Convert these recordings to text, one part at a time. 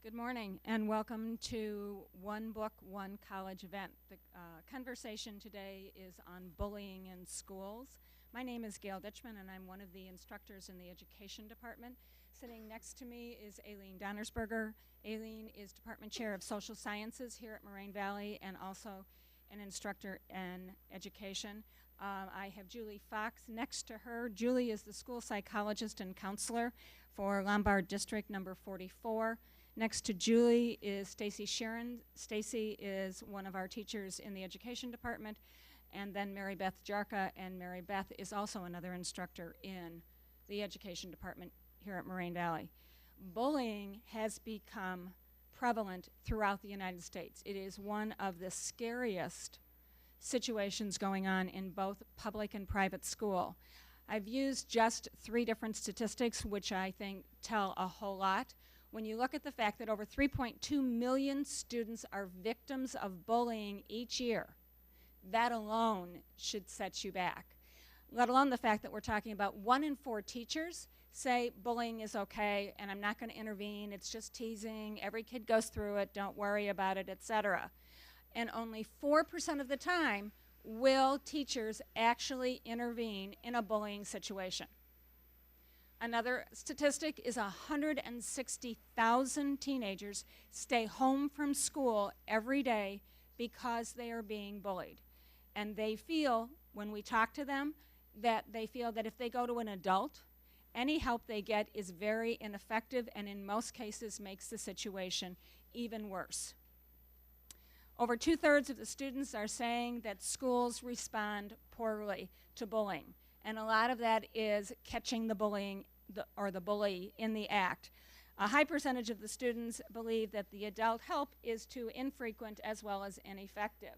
Good morning and welcome to One Book, One College event. The conversation today is on bullying in schools. My name is Gail Ditchman and I'm one of the instructors in the education department. Sitting next to me is Alieen Donnersberger. Alieen is department chair of social sciences here at Moraine Valley and also an instructor in education. I have Julie Fox next to her. Julie is the school psychologist and counselor for Lombard District number 44. Next to Julie is Stacey Sharon. Stacey is one of our teachers in the education department, and then Marybeth Charka, and Marybeth is also another instructor in the education department here at Moraine Valley. Bullying has become prevalent throughout the United States. It is one of the scariest situations going on in both public and private school. I've used just 3 different statistics, which I think tell a whole lot. When you look at the fact that over 3.2 million students are victims of bullying each year, that alone should set you back. Let alone the fact that we're talking about 1 in 4 teachers say bullying is okay and I'm not going to intervene, it's just teasing, every kid goes through it, don't worry about it, etc. And only 4% of the time will teachers actually intervene in a bullying situation. Another statistic is 160,000 teenagers stay home from school every day because they are being bullied. And they feel, when we talk to them, that they feel that if they go to an adult, any help they get is very ineffective and in most cases makes the situation even worse. Over 2/3 of the students are saying that schools respond poorly to bullying. And a lot of that is catching the bullying or the bully in the act. A high percentage of the students believe that the adult help is too infrequent as well as ineffective.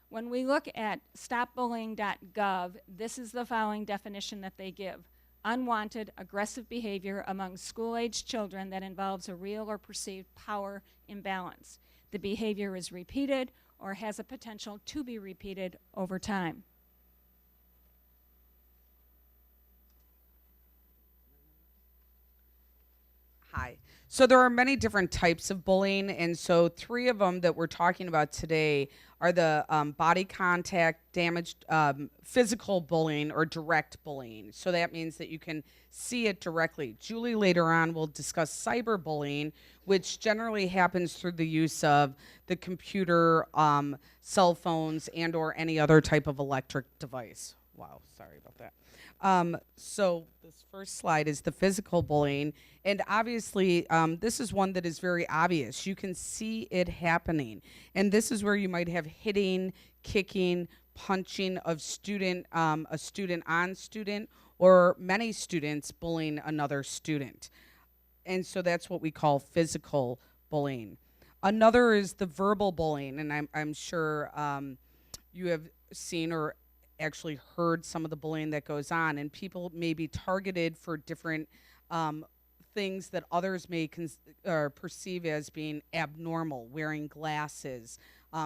When we look at stopbullying.gov, this is the following definition that they give. Unwanted, aggressive behavior among school-aged children that involves a real or perceived power imbalance. The behavior is repeated or has a potential to be repeated over time. Hi. So there are many different types of bullying, and so 3 of them that we're talking about today are the body contact, damaged, physical bullying, or direct bullying. So that means that you can see it directly. Julie later on will discuss cyberbullying, which generally happens through the use of the computer, cell phones, and/or any other type of electric device. Wow, sorry about that. So this first slide is the physical bullying. And obviously, this is one that is very obvious. You can see it happening. And this is where you might have hitting, kicking, punching of a student on student, or many students bullying another student. And so that's what we call physical bullying. Another is the verbal bullying. And I'm sure you have seen or actually heard some of the bullying that goes on, and people may be targeted for different things that others may perceive as being abnormal, wearing glasses,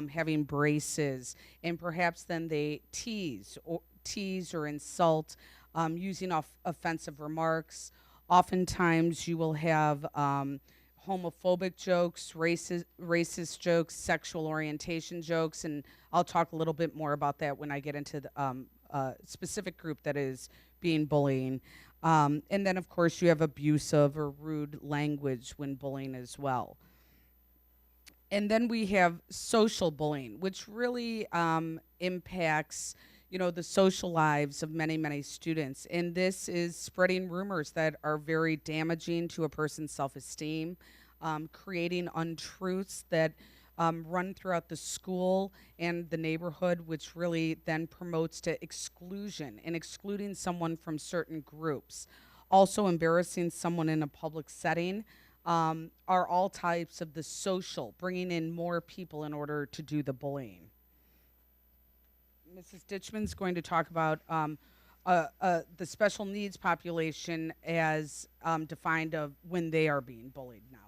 having braces, and perhaps then they tease or insult using offensive remarks. Oftentimes you will have homophobic jokes, racist jokes, sexual orientation jokes, and I'll talk a little bit more about that when I get into the specific group that is being bullying. And then, of course, you have abusive or rude language when bullying as well. And then we have social bullying, which really impacts the social lives of many, many students. And this is spreading rumors that are very damaging to a person's self-esteem, creating untruths that run throughout the school and the neighborhood, which really then promotes to exclusion and excluding someone from certain groups. Also embarrassing someone in a public setting are all types of the social, bringing in more people in order to do the bullying. Mrs. Ditchman's going to talk about the special needs population as defined of when they are being bullied now.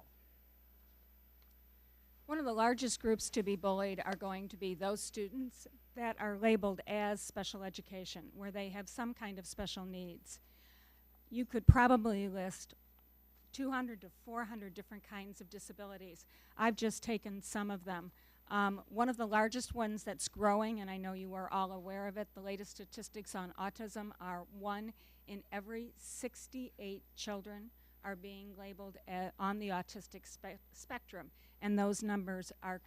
One of the largest groups to be bullied are going to be those students that are labeled as special education, where they have some kind of special needs. You could probably list 200 to 400 different kinds of disabilities. I've just taken some of them. One of the largest ones that's growing, and I know you are all aware of it, the latest statistics on autism are 1 in every 68 children are being labeled on the autistic spectrum, and those numbers are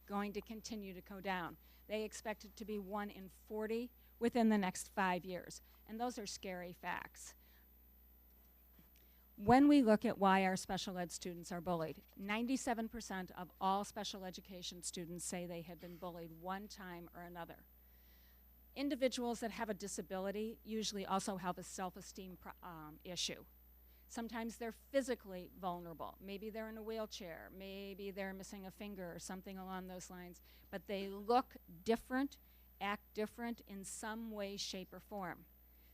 going to continue to go down. They expect it to be 1 in 40 within the next 5 years, and those are scary facts. When we look at why our special ed students are bullied, 97% of all special education students say they have been bullied one time or another. Individuals that have a disability usually also have a self-esteem issue. Sometimes they're physically vulnerable. Maybe they're in a wheelchair, maybe they're missing a finger or something along those lines, but they look different, act different in some way, shape, or form.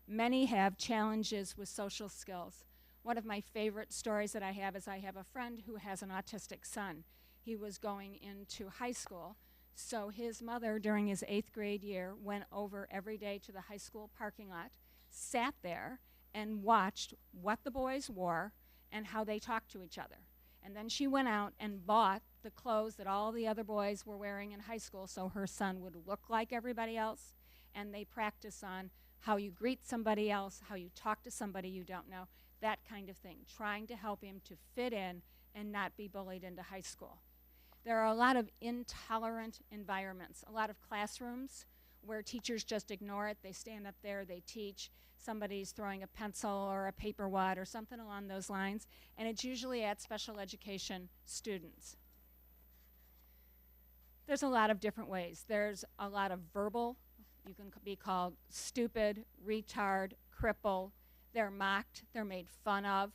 Many have challenges with social skills. One of my favorite stories that I have is I have a friend who has an autistic son. He was going into high school, so his mother, during his 8th grade year, went over every day to the high school parking lot, sat there, and watched what the boys wore and how they talked to each other. And then she went out and bought the clothes that all the other boys were wearing in high school so her son would look like everybody else, and they practice on how you greet somebody else, how you talk to somebody you don't know, that kind of thing, trying to help him to fit in and not be bullied into high school. There are a lot of intolerant environments, a lot of classrooms where teachers just ignore it. They stand up there, they teach, somebody's throwing a pencil or a paper wad or something along those lines, and it's usually at special education students. There's a lot of different ways. There's a lot of verbal. You can be called stupid, retard, cripple. They're mocked, they're made fun of.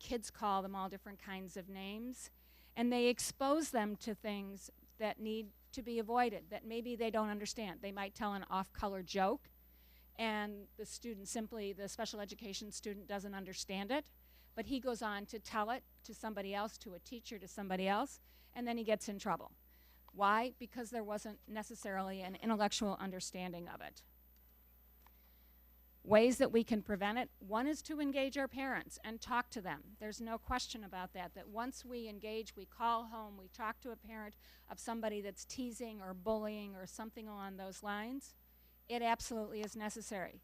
Kids call them all different kinds of names. And they expose them to things that need to be avoided, that maybe they don't understand. They might tell an off-color joke, and the student simply, the special education student doesn't understand it, but he goes on to tell it to somebody else, to a teacher, to somebody else, and then he gets in trouble. Why? Because there wasn't necessarily an intellectual understanding of it. Ways that we can prevent it, one is to engage our parents and talk to them. There's no question about that, that once we engage, we call home, we talk to a parent of somebody that's teasing or bullying or something along those lines, it absolutely is necessary.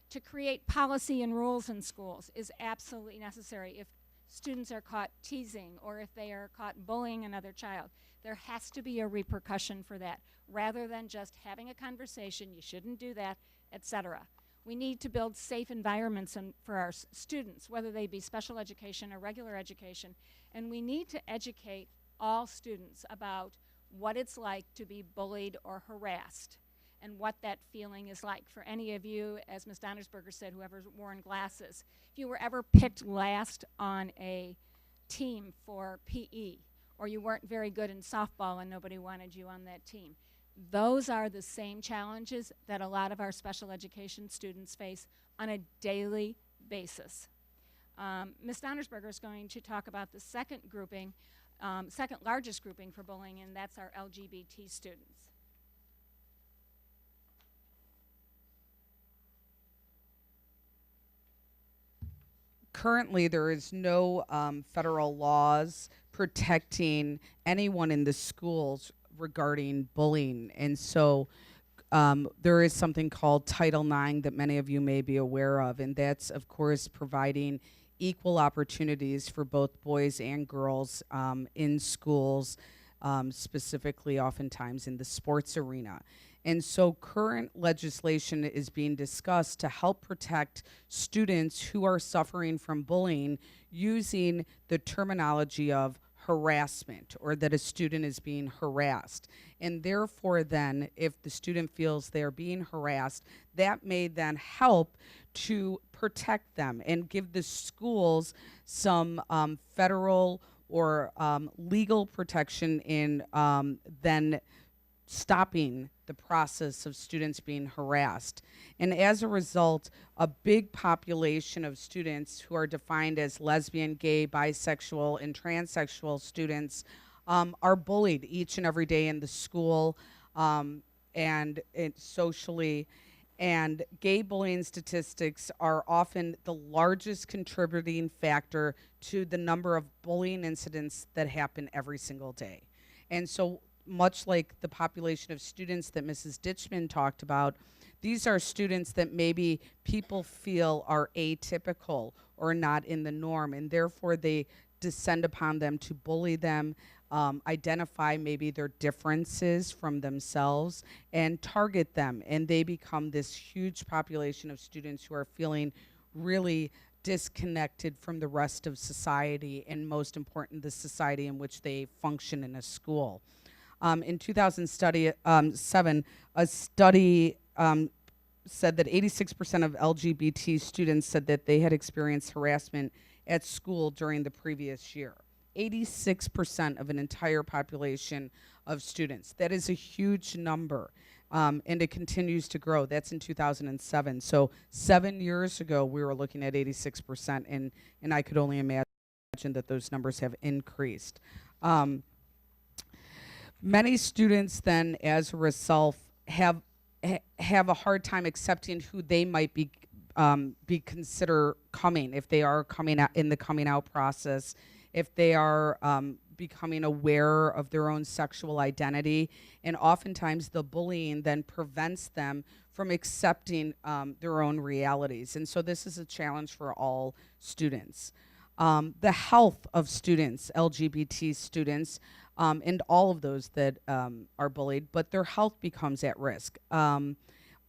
To create policy and rules in schools is absolutely necessary. If students are caught teasing or if they are caught bullying another child, there has to be a repercussion for that, rather than just having a conversation, you shouldn't do that, etc. We need to build safe environments for our students, whether they be special education or regular education, and we need to educate all students about what it's like to be bullied or harassed and what that feeling is like. For any of you, as Ms. Donnersberger said, whoever's worn glasses, if you were ever picked last on a team for PE, or you weren't very good in softball and nobody wanted you on that team, those are the same challenges that a lot of our special education students face on a daily basis. Ms. Donnersberger is going to talk about the second grouping, second largest grouping for bullying, and that's our LGBT students. Currently, there is no federal laws protecting anyone in the schools regarding bullying, and so there is something called Title IX that many of you may be aware of, and that's, of course, providing equal opportunities for both boys and girls in schools, specifically oftentimes in the sports arena. And so current legislation is being discussed to help protect students who are suffering from bullying using the terminology of harassment, or that a student is being harassed. And therefore then, if the student feels they're being harassed, that may then help to protect them and give the schools some federal or legal protection in then stopping the process of students being harassed. And as a result, a big population of students who are defined as lesbian, gay, bisexual, and transsexual students are bullied each and every day in the school and socially. And gay bullying statistics are often the largest contributing factor to the number of bullying incidents that happen every single day. And so, much like the population of students that Mrs. Ditchman talked about, these are students that maybe people feel are atypical or not in the norm, and therefore they descend upon them to bully them, identify maybe their differences from themselves, and target them. And they become this huge population of students who are feeling really disconnected from the rest of society, and most important, the society in which they function in a school. In 2007, a study said that 86% of LGBT students said that they had experienced harassment at school during the previous year. 86% of an entire population of students. That is a huge number, and it continues to grow. That's in 2007. So 7 years ago, we were looking at 86%, and I could only imagine that those numbers have increased. Many students then, as a result, have a hard time accepting who they might be consider coming, if they are coming out in the coming out process, if they are becoming aware of their own sexual identity. And oftentimes the bullying then prevents them from accepting their own realities. And so this is a challenge for all students. The health of students, LGBT students, and all of those that are bullied, but their health becomes at risk.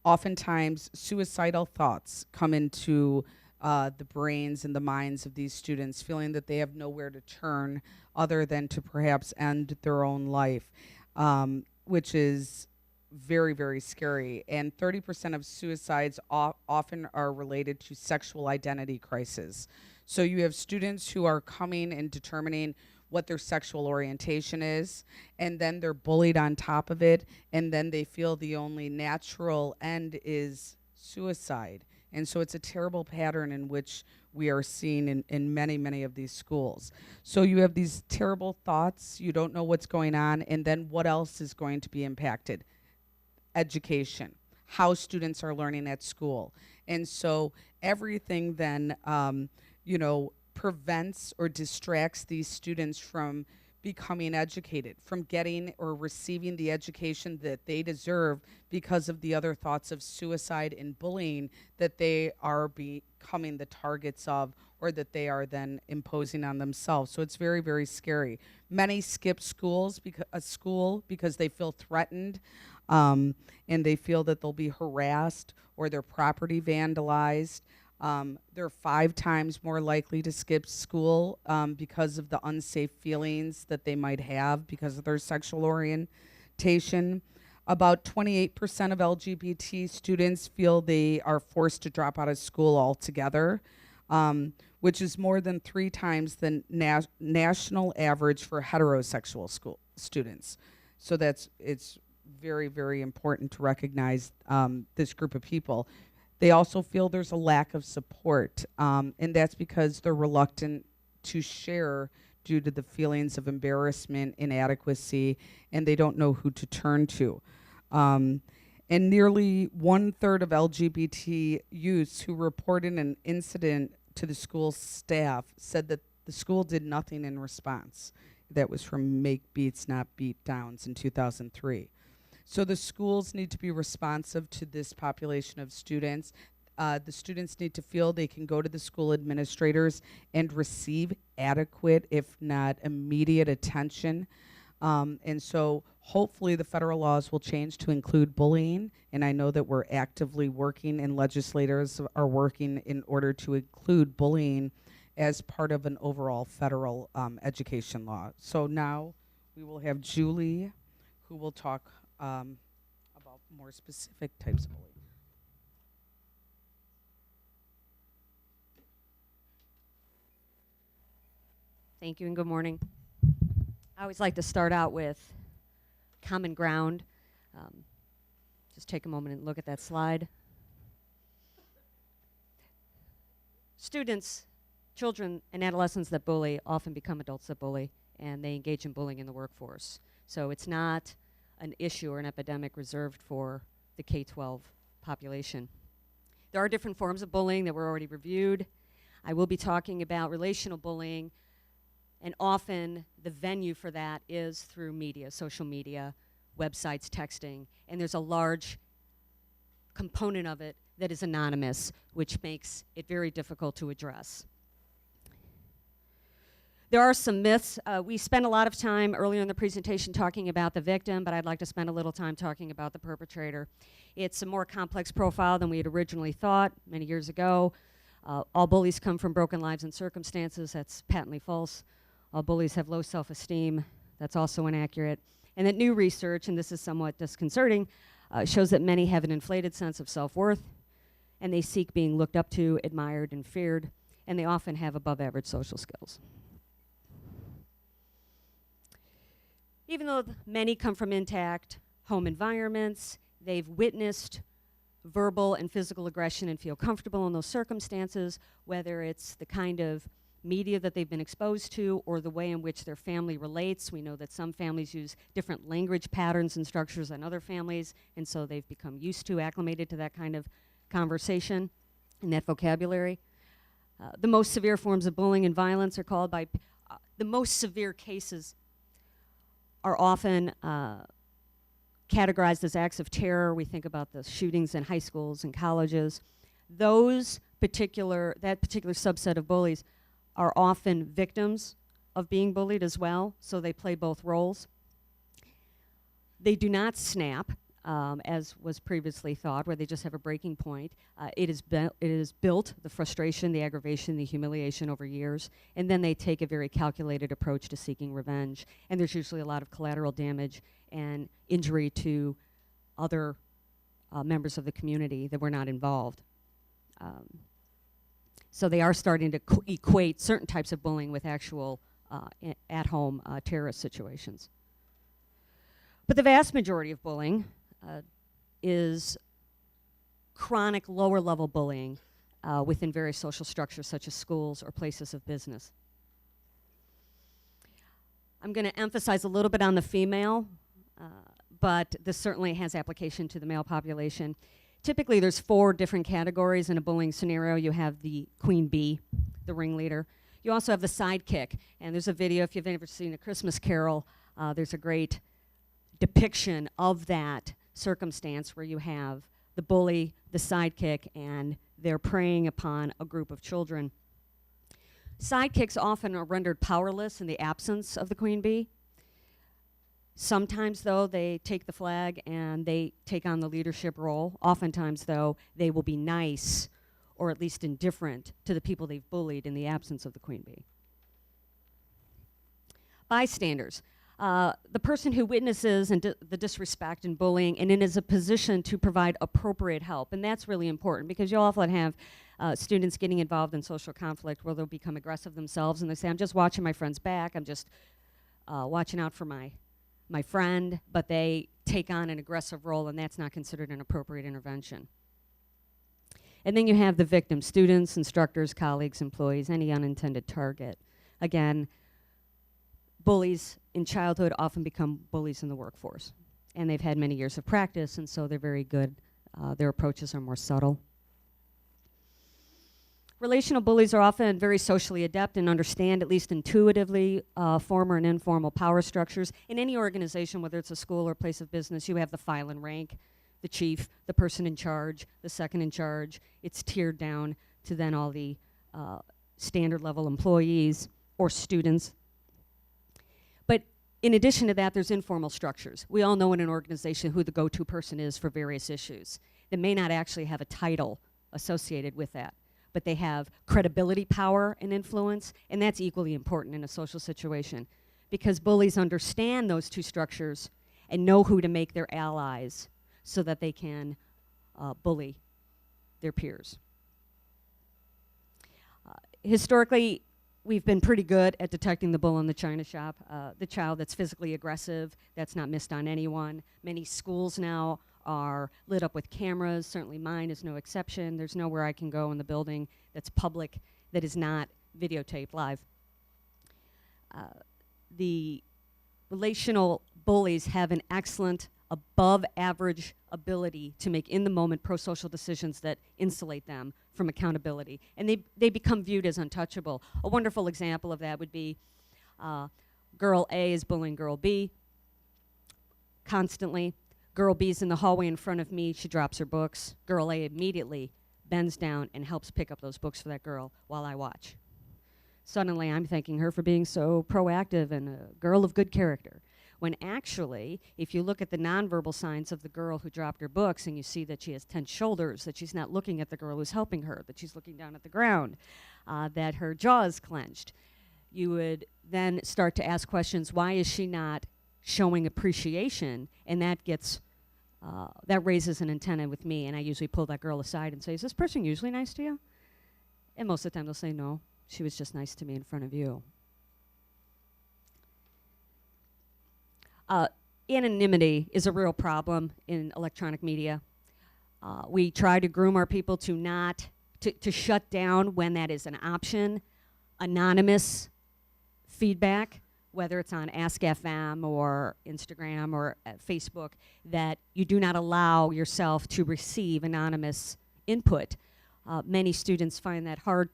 Oftentimes, suicidal thoughts come into the brains and the minds of these students, feeling that they have nowhere to turn other than to perhaps end their own life, which is very, very scary. And 30% of suicides often are related to sexual identity crisis. So you have students who are coming and determining what their sexual orientation is, and then they're bullied on top of it, and then they feel the only natural end is suicide. And so it's a terrible pattern in which we are seeing in many, many of these schools. So you have these terrible thoughts, you don't know what's going on, and then what else is going to be impacted? Education, how students are learning at school. And so everything then, prevents or distracts these students from becoming educated, from getting or receiving the education that they deserve because of the other thoughts of suicide and bullying that they are becoming the targets of, or that they are then imposing on themselves. So it's very, very scary. Many skip school because they feel threatened, and they feel that they'll be harassed or their property vandalized. They're 5 times more likely to skip school because of the unsafe feelings that they might have because of their sexual orientation. About 28% of LGBT students feel they are forced to drop out of school altogether, which is more than 3 times the national average for heterosexual school students. So it's very, very important to recognize this group of people. They also feel there's a lack of support, and that's because they're reluctant to share due to the feelings of embarrassment, inadequacy, and they don't know who to turn to. And nearly 1/3 of LGBT youths who reported an incident to the school staff said that the school did nothing in response. That was from Make Beats Not Beat Downs in 2003. So the schools need to be responsive to this population of students. The students need to feel they can go to the school administrators and receive adequate, if not immediate, attention. And so hopefully the federal laws will change to include bullying. And I know that we're actively working, and legislators are working in order to include bullying as part of an overall federal education law. So now we will have Julie, who will talk about more specific types of bullying. Thank you and good morning. I always like to start out with common ground. Just take a moment and look at that slide. Students, children, and adolescents that bully often become adults that bully, and they engage in bullying in the workforce. So it's not an issue or an epidemic reserved for the K-12 population. There are different forms of bullying that were already reviewed. I will be talking about relational bullying, and often the venue for that is through media, social media, websites, texting, and there's a large component of it that is anonymous, which makes it very difficult to address. There are some myths. We spent a lot of time earlier in the presentation talking about the victim, but I'd like to spend a little time talking about the perpetrator. It's a more complex profile than we had originally thought many years ago. All bullies come from broken lives and circumstances. That's patently false. All bullies have low self-esteem. That's also inaccurate. And that new research, and this is somewhat disconcerting, shows that many have an inflated sense of self-worth, and they seek being looked up to, admired, and feared, and they often have above-average social skills. Even though many come from intact home environments, they've witnessed verbal and physical aggression and feel comfortable in those circumstances, whether it's the kind of media that they've been exposed to or the way in which their family relates. We know that some families use different language patterns and structures than other families, and so they've become used to, acclimated to that kind of conversation and that vocabulary. The most severe forms of bullying and violence are called by, the most severe cases are often categorized as acts of terror. We think about the shootings in high schools and colleges. That particular subset of bullies are often victims of being bullied as well, so they play both roles. They do not snap, as was previously thought, where they just have a breaking point. It is built, the frustration, the aggravation, the humiliation over years, and then they take a very calculated approach to seeking revenge. And there's usually a lot of collateral damage and injury to other members of the community that were not involved. So they are starting to equate certain types of bullying with actual at-home terrorist situations. But the vast majority of bullying is chronic lower-level bullying within various social structures such as schools or places of business. I'm going to emphasize a little bit on the female, but this certainly has application to the male population. Typically, there's 4 different categories in a bullying scenario. You have the queen bee, the ringleader. You also have the sidekick, and there's a video, if you've ever seen A Christmas Carol, there's a great depiction of that circumstance where you have the bully, the sidekick, and they're preying upon a group of children. Sidekicks often are rendered powerless in the absence of the queen bee. Sometimes, though, they take the flag and they take on the leadership role. Oftentimes, though, they will be nice or at least indifferent to the people they've bullied in the absence of the queen bee. Bystanders. The person who witnesses the disrespect and bullying and is in a position to provide appropriate help. And that's really important because you'll often have students getting involved in social conflict where they'll become aggressive themselves and they say, I'm just watching my friend's back, I'm just watching out for my friend, but they take on an aggressive role and that's not considered an appropriate intervention. And then you have the victim, students, instructors, colleagues, employees, any unintended target. Again, bullies in childhood often become bullies in the workforce. And they've had many years of practice, and so they're very good. Their approaches are more subtle. Relational bullies are often very socially adept and understand, at least intuitively, formal and informal power structures. In any organization, whether it's a school or a place of business, you have the file and rank, the chief, the person in charge, the second in charge. It's tiered down to then all the standard level employees or students. But in addition to that, there's informal structures. We all know in an organization who the go-to person is for various issues. They may not actually have a title associated with that, but they have credibility, power, and influence, and that's equally important in a social situation because bullies understand those two structures and know who to make their allies so that they can bully their peers. Historically, we've been pretty good at detecting the bull in the china shop, the child that's physically aggressive, that's not missed on anyone. Many schools now are lit up with cameras. Certainly mine is no exception. There's nowhere I can go in the building that's public that is not videotaped live. The relational bullies have an excellent above average ability to make in the moment pro-social decisions that insulate them from accountability. And they become viewed as untouchable. A wonderful example of that would be girl A is bullying girl B constantly. Girl B's in the hallway in front of me, she drops her books. Girl A immediately bends down and helps pick up those books for that girl while I watch. Suddenly I'm thanking her for being so proactive and a girl of good character. When actually, if you look at the nonverbal signs of the girl who dropped her books and you see that she has tense shoulders, that she's not looking at the girl who's helping her, that she's looking down at the ground, that her jaw is clenched, you would then start to ask questions, why is she not showing appreciation? And that gets, that raises an antenna with me, and I usually pull that girl aside and say, is this person usually nice to you? And most of the time they'll say, no, she was just nice to me in front of you. Anonymity is a real problem in electronic media. We try to groom our people to not, to shut down when that is an option. Anonymous feedback, whether it's on Ask FM or Instagram or Facebook, that you do not allow yourself to receive anonymous input. Many students find that hard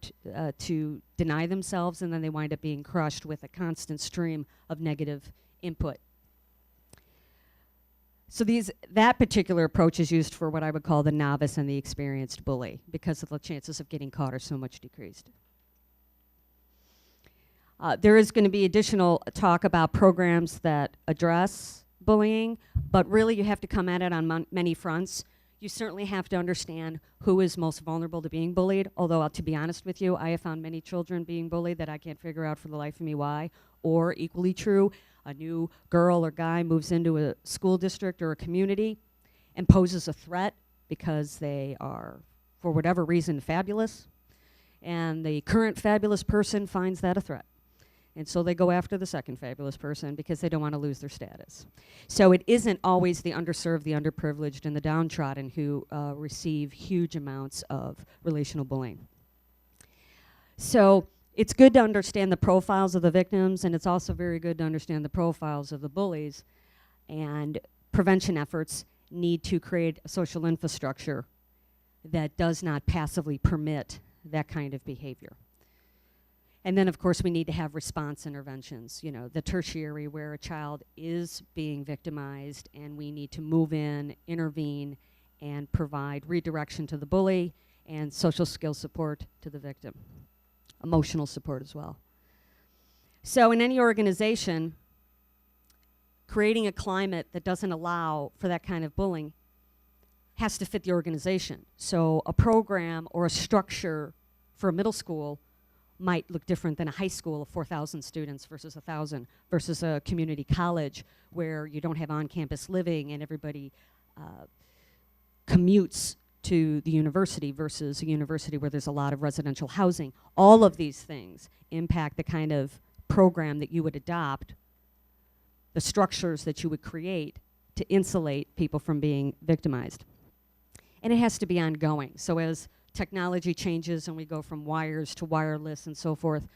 to deny themselves, and then they wind up being crushed with a constant stream of negative input. So that particular approach is used for what I would call the novice and the experienced bully, because of the chances of getting caught are so much decreased. There is going to be additional talk about programs that address bullying, but really you have to come at it on many fronts. You certainly have to understand who is most vulnerable to being bullied, although to be honest with you, I have found many children being bullied that I can't figure out for the life of me why. Or equally true, a new girl or guy moves into a school district or a community and poses a threat because they are, for whatever reason, fabulous, and the current fabulous person finds that a threat. And so they go after the second fabulous person because they don't want to lose their status. So it isn't always the underserved, the underprivileged, and the downtrodden who receive huge amounts of relational bullying. So it's good to understand the profiles of the victims, and it's also very good to understand the profiles of the bullies. And prevention efforts need to create a social infrastructure that does not passively permit that kind of behavior. And then, of course, we need to have response interventions, you know, the tertiary, where a child is being victimized and we need to move in, intervene, and provide redirection to the bully and social skill support to the victim. Emotional support as well. So in any organization, creating a climate that doesn't allow for that kind of bullying has to fit the organization. So a program or a structure for a middle school might look different than a high school of 4,000 students versus 1,000 versus a community college where you don't have on-campus living and everybody commutes to the university versus a university where there's a lot of residential housing. All of these things impact the kind of program that you would adopt, the structures that you would create to insulate people from being victimized. And it has to be ongoing. So as technology changes and we go from wires to wireless and so forth,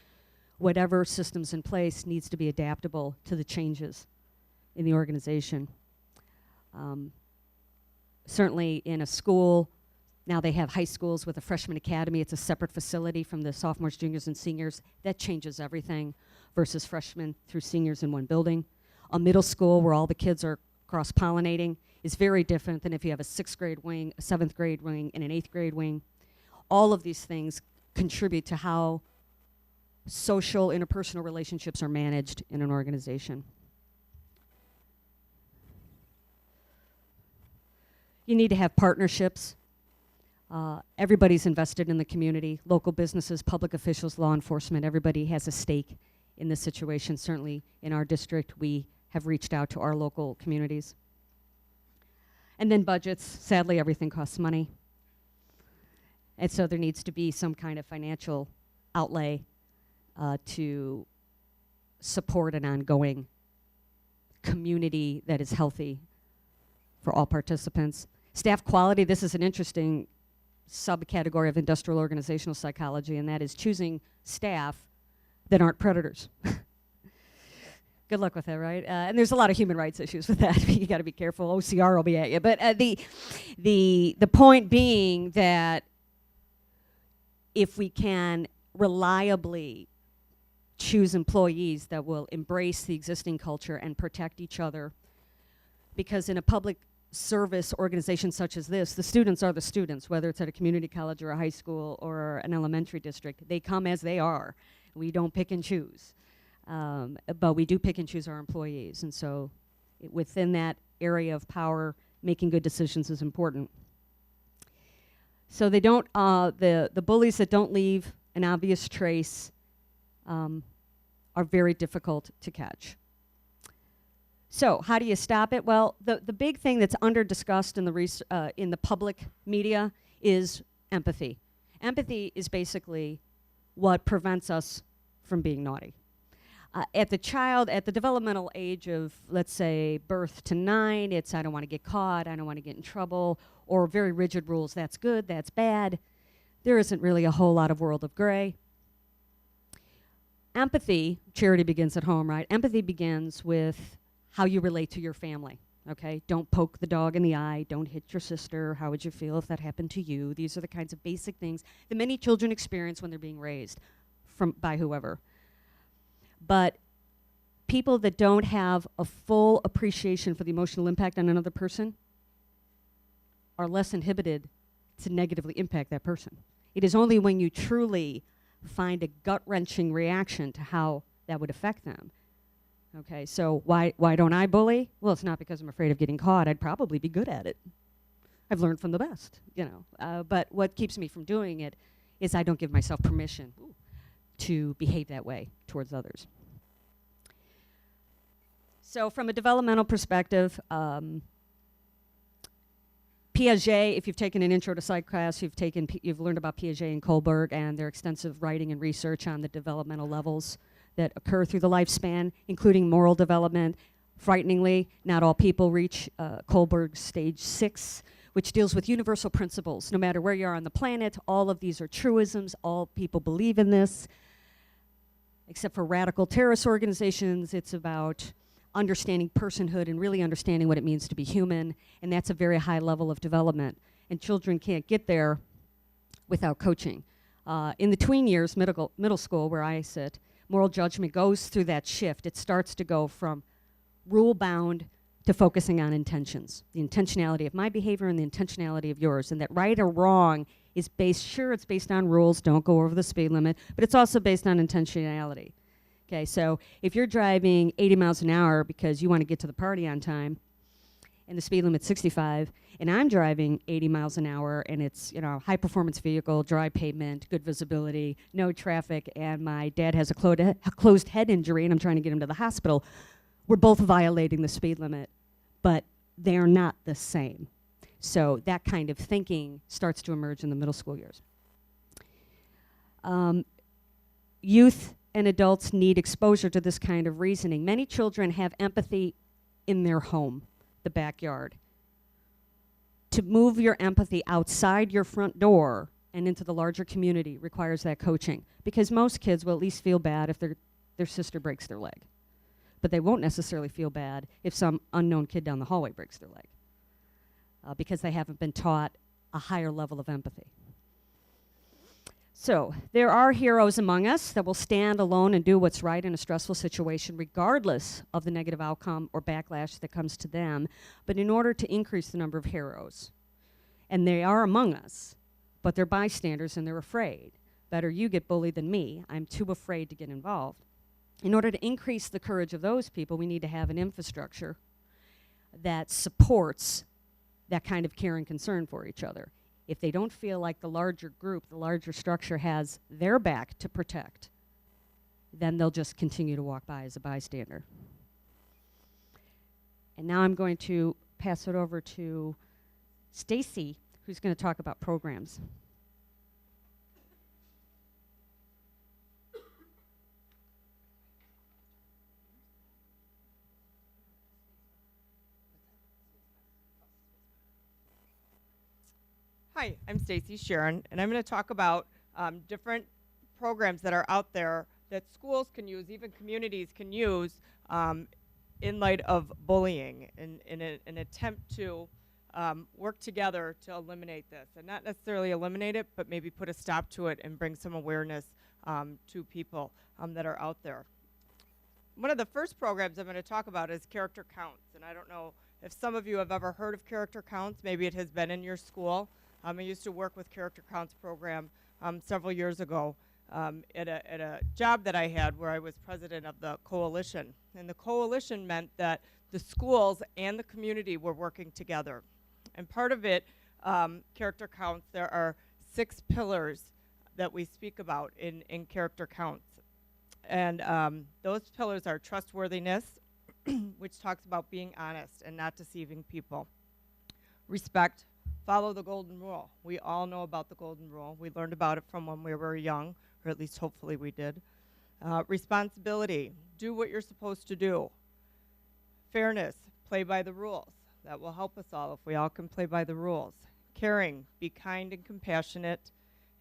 whatever system's in place needs to be adaptable to the changes in the organization. Certainly in a school, now they have high schools with a freshman academy. It's a separate facility from the sophomores, juniors, and seniors. That changes everything versus freshmen through seniors in one building. A middle school where all the kids are cross-pollinating is very different than if you have a 6th grade wing, a 7th grade wing, and an 8th grade wing. All of these things contribute to how social interpersonal relationships are managed in an organization. You need to have partnerships. Everybody's invested in the community, local businesses, public officials, law enforcement. Everybody has a stake in this situation. Certainly in our district, we have reached out to our local communities. And then budgets. Sadly, everything costs money. And so there needs to be some kind of financial outlay to support an ongoing community that is healthy for all participants. Staff quality, this is an interesting subcategory of industrial organizational psychology, and that is choosing staff that aren't predators. Good luck with that, right? And there's a lot of human rights issues with that. You got to be careful. OCR will be at you. But the point being that if we can reliably choose employees that will embrace the existing culture and protect each other, because in a public service organization such as this, the students are the students, whether it's at a community college or a high school or an elementary district. They come as they are. We don't pick and choose. But we do pick and choose our employees. And so within that area of power, making good decisions is important. So they don't, the bullies that don't leave an obvious trace are very difficult to catch. So how do you stop it? Well, the big thing that's under-discussed in the public media is empathy. Empathy is basically what prevents us from being naughty. At the developmental age of, let's say, birth to 9, it's I don't want to get caught, I don't want to get in trouble, or very rigid rules, that's good, that's bad. There isn't really a whole lot of world of gray. Empathy, charity begins at home, right? Empathy begins with how you relate to your family, okay? Don't poke the dog in the eye, don't hit your sister, how would you feel if that happened to you? These are the kinds of basic things that many children experience when they're being raised by whoever. But people that don't have a full appreciation for the emotional impact on another person are less inhibited to negatively impact that person. It is only when you truly find a gut-wrenching reaction to how that would affect them. Okay, so why don't I bully? Well, it's not because I'm afraid of getting caught. I'd probably be good at it. I've learned from the best, you know. But what keeps me from doing it is I don't give myself permission to behave that way towards others. So from a developmental perspective, Piaget, if you've taken an intro to psych class, you've learned about Piaget and Kohlberg and their extensive writing and research on the developmental levels that occur through the lifespan, including moral development. Frighteningly, not all people reach Kohlberg's stage 6, which deals with universal principles. No matter where you are on the planet, all of these are truisms. All people believe in this. Except for radical terrorist organizations, it's about understanding personhood and really understanding what it means to be human, and that's a very high level of development. And children can't get there without coaching. In the tween years, middle school, where I sit, moral judgment goes through that shift. It starts to go from rule-bound to focusing on intentions, the intentionality of my behavior and the intentionality of yours, and that right or wrong is it's based on rules, don't go over the speed limit, but it's also based on intentionality. Okay, so if you're driving 80 miles an hour because you want to get to the party on time, and the speed limit's 65, and I'm driving 80 miles an hour, and it's, you know, high-performance vehicle, dry pavement, good visibility, no traffic, and my dad has a closed head injury, and I'm trying to get him to the hospital, we're both violating the speed limit, but they are not the same. So that kind of thinking starts to emerge in the middle school years. Youth and adults need exposure to this kind of reasoning. Many children have empathy in their home, the backyard. To move your empathy outside your front door and into the larger community requires that coaching, because most kids will at least feel bad if their sister breaks their leg. But they won't necessarily feel bad if some unknown kid down the hallway breaks their leg, because they haven't been taught a higher level of empathy. So there are heroes among us that will stand alone and do what's right in a stressful situation, regardless of the negative outcome or backlash that comes to them. But in order to increase the number of heroes, and they are among us, but they're bystanders and they're afraid. Better you get bullied than me. I'm too afraid to get involved. In order to increase the courage of those people, we need to have an infrastructure that supports that kind of care and concern for each other. If they don't feel like the larger group, the larger structure has their back to protect, then they'll just continue to walk by as a bystander. And now I'm going to pass it over to Stacey, who's going to talk about programs. Hi, I'm Stacey, Sharon, and I'm going to talk about different programs that are out there that schools can use, even communities can use in light of bullying in an attempt to work together to eliminate this. And not necessarily eliminate it, but maybe put a stop to it and bring some awareness to people that are out there. One of the first programs I'm going to talk about is Character Counts. And I don't know if some of you have ever heard of Character Counts. Maybe it has been in your school. I used to work with Character Counts program several years ago at a job that I had where I was president of the coalition. And the coalition meant that the schools and the community were working together. And part of it, Character Counts, there are 6 pillars that we speak about in Character Counts. And those pillars are trustworthiness, which talks about being honest and not deceiving people. Respect, follow the golden rule. We all know about the golden rule. We learned about it from when we were young, or at least hopefully we did. Responsibility, do what you're supposed to do. Fairness, play by the rules. That will help us all if we all can play by the rules. Caring, be kind and compassionate.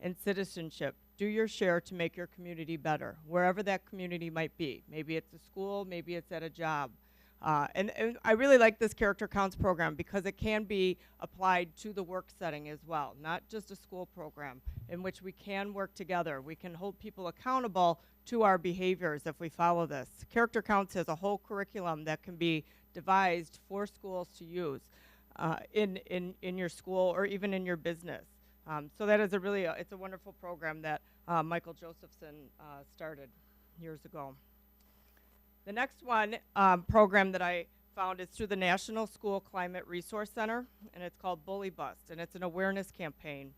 And citizenship, do your share to make your community better, wherever that community might be. Maybe it's a school, maybe it's at a job. And I really like this Character Counts program because it can be applied to the work setting as well, not just a school program in which we can work together. We can hold people accountable to our behaviors if we follow this. Character Counts has a whole curriculum that can be devised for schools to use in your school or even in your business. So that is it's a wonderful program that Michael Josephson started years ago. The next one program that I found is through the National School Climate Resource Center, and it's called Bully Bust, and it's an awareness campaign.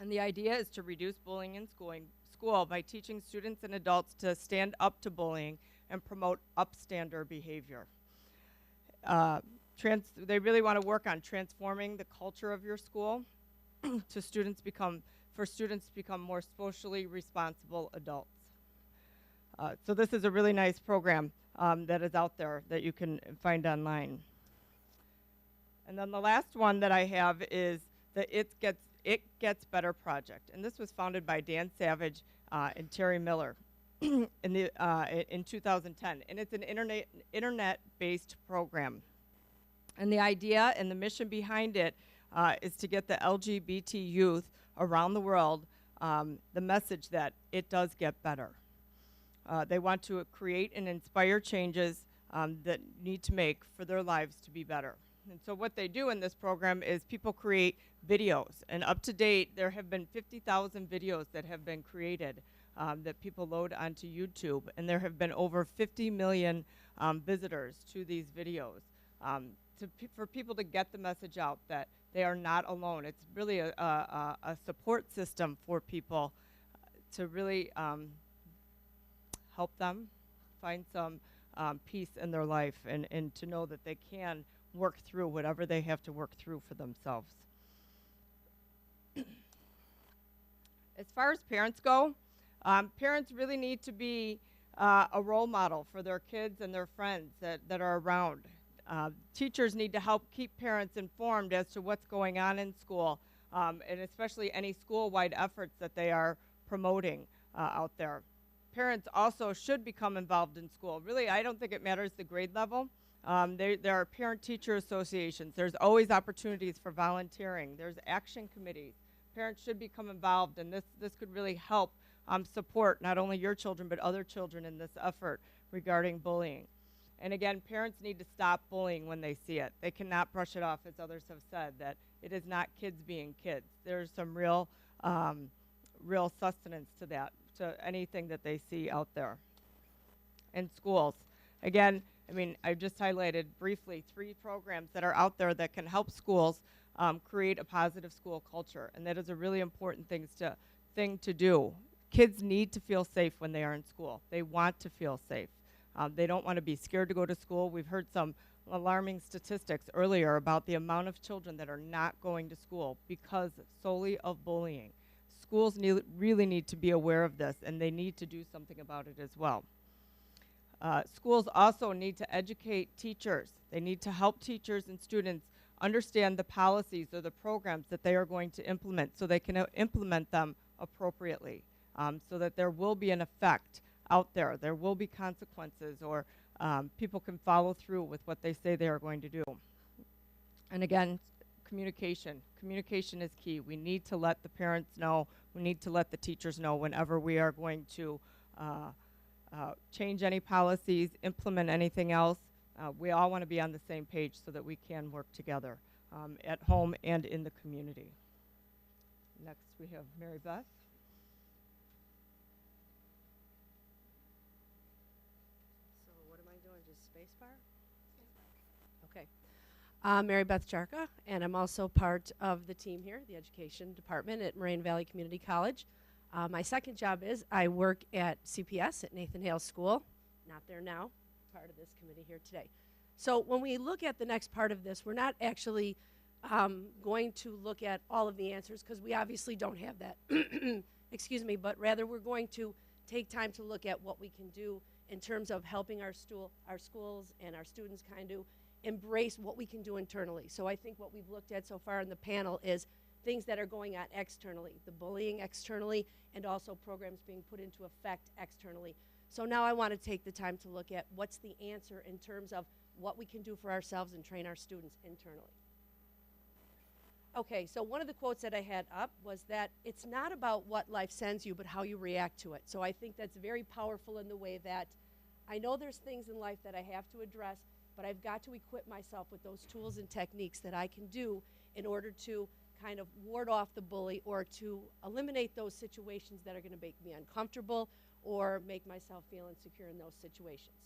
And the idea is to reduce bullying in school by teaching students and adults to stand up to bullying and promote upstander behavior. They really want to work on transforming the culture of your school for students to become more socially responsible adults. So this is a really nice program that is out there that you can find online. And then the last one that I have is the It Gets Better project. And this was founded by Dan Savage and Terry Miller in 2010. And it's an internet-based program. And the idea and the mission behind it is to get the LGBT youth around the world the message that it does get better. They want to create and inspire changes that need to make for their lives to be better. And so what they do in this program is people create videos. And up to date, there have been 50,000 videos that have been created that people load onto YouTube. And there have been over 50 million visitors to these videos for people to get the message out that they are not alone. It's really a support system for people to really help them find some peace in their life and to know that they can work through whatever they have to work through for themselves. As far as parents go, parents really need to be a role model for their kids and their friends that are around. Teachers need to help keep parents informed as to what's going on in school, and especially any school-wide efforts that they are promoting out there. Parents also should become involved in school. Really, I don't think it matters the grade level. There are parent-teacher associations. There's always opportunities for volunteering. There's action committees. Parents should become involved, and this could really help support not only your children but other children in this effort regarding bullying. And again, parents need to stop bullying when they see it. They cannot brush it off, as others have said, that it is not kids being kids. There's some real sustenance to that, to anything that they see out there. In schools, again, I mean, I just highlighted briefly 3 programs that are out there that can help schools create a positive school culture, and that is a really important thing to do. Kids need to feel safe when they are in school. They want to feel safe. They don't want to be scared to go to school. We've heard some alarming statistics earlier about the amount of children that are not going to school because solely of bullying. Schools really need to be aware of this, and they need to do something about it as well. Schools also need to educate teachers. They need to help teachers and students understand the policies or the programs that they are going to implement so they can implement them appropriately. so that there will be an effect out there. There will be consequences, or people can follow through with what they say they are going to do. And again, communication. Communication is key. We need to let the parents know. We need to let the teachers know whenever we are going to change any policies, implement anything else. We all want to be on the same page so that we can work together at home and in the community. Next, we have Marybeth. So what am I doing, just spacebar? Okay. Marybeth Charka, and I'm also part of the team here, the education department at Moraine Valley Community College. My second job is I work at CPS at Nathan Hale School. Not there now, part of this committee here today. So when we look at the next part of this, we're not actually going to look at all of the answers because we obviously don't have that, excuse me, but rather we're going to take time to look at what we can do in terms of helping our schools and our students kind of embrace what we can do internally. So I think what we've looked at so far in the panel is things that are going on externally, the bullying externally, and also programs being put into effect externally. So now I want to take the time to look at what's the answer in terms of what we can do for ourselves and train our students internally. Okay, so one of the quotes that I had up was that it's not about what life sends you, but how you react to it. So I think that's very powerful in the way that I know there's things in life that I have to address, but I've got to equip myself with those tools and techniques that I can do in order to kind of ward off the bully or to eliminate those situations that are going to make me uncomfortable or make myself feel insecure in those situations.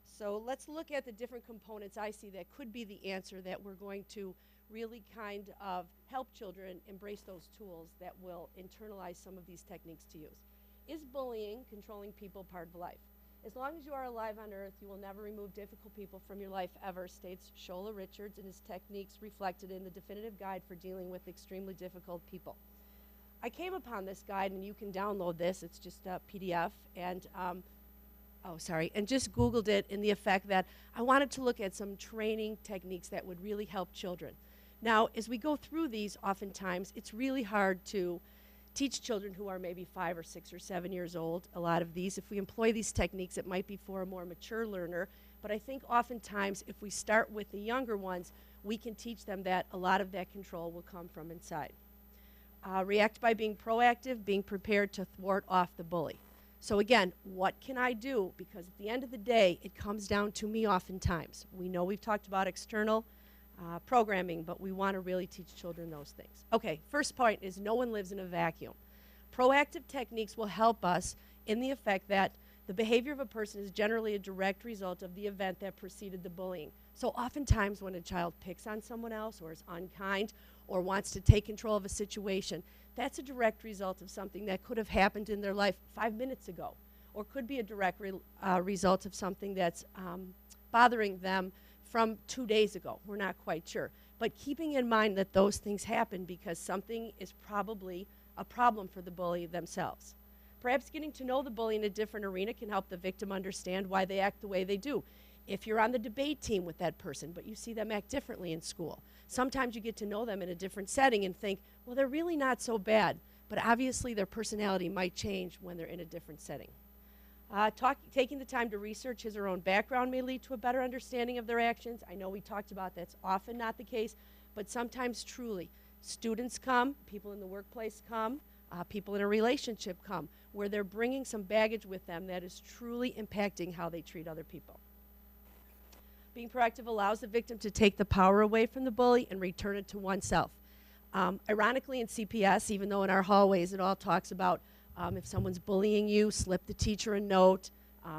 So let's look at the different components I see that could be the answer that we're going to really kind of help children embrace those tools that will internalize some of these techniques to use. Is bullying, controlling people, part of life? As long as you are alive on earth, you will never remove difficult people from your life ever, states Shola Richards in his techniques reflected in the definitive guide for dealing with extremely difficult people. I came upon this guide, and you can download this. It's just a PDF, and and just Googled it in the effect that I wanted to look at some training techniques that would really help children. Now, as we go through these, oftentimes, it's really hard to teach children who are maybe 5 or 6 or 7 years old. A lot of these, if we employ these techniques, it might be for a more mature learner. But I think oftentimes, if we start with the younger ones, we can teach them that a lot of that control will come from inside. React by being proactive, being prepared to thwart off the bully. So again, what can I do? Because at the end of the day, it comes down to me oftentimes. We know we've talked about external programming, but we want to really teach children those things. Okay, first point is no one lives in a vacuum. Proactive techniques will help us in the effect that the behavior of a person is generally a direct result of the event that preceded the bullying. So oftentimes when a child picks on someone else or is unkind or wants to take control of a situation, that's a direct result of something that could have happened in their life 5 minutes ago, or could be a direct result of something that's bothering them from 2 days ago. We're not quite sure. But keeping in mind that those things happen because something is probably a problem for the bully themselves. Perhaps getting to know the bully in a different arena can help the victim understand why they act the way they do. If you're on the debate team with that person, but you see them act differently in school, sometimes you get to know them in a different setting and think, well, they're really not so bad. But obviously their personality might change when they're in a different setting. Taking the time to research his or her own background may lead to a better understanding of their actions. I know we talked about that's often not the case, but sometimes truly. Students come, people in the workplace come, people in a relationship come, where they're bringing some baggage with them that is truly impacting how they treat other people. Being proactive allows the victim to take the power away from the bully and return it to oneself. Ironically, in CPS, even though in our hallways it all talks about if someone's bullying you, slip the teacher a note,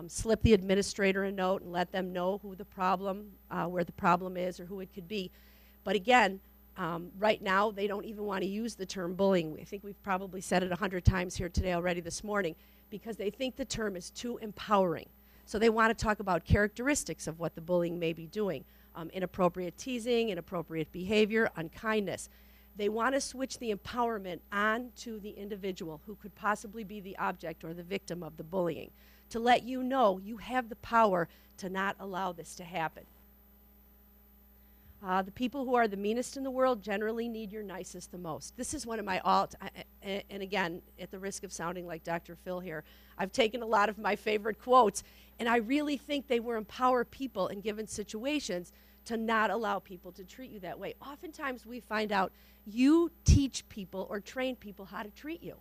slip the administrator a note and let them know who the problem, where the problem is or who it could be. But again, right now they don't even want to use the term bullying. I think we've probably said it 100 times here today already this morning because they think the term is too empowering. So they want to talk about characteristics of what the bullying may be doing. Inappropriate teasing, inappropriate behavior, unkindness. They want to switch the empowerment on to the individual who could possibly be the object or the victim of the bullying to let you know you have the power to not allow this to happen. The people who are the meanest in the world generally need your nicest the most. This is one of my and again, at the risk of sounding like Dr. Phil here, I've taken a lot of my favorite quotes, and I really think they will empower people in given situations to not allow people to treat you that way. Oftentimes we find out you teach people or train people how to treat you.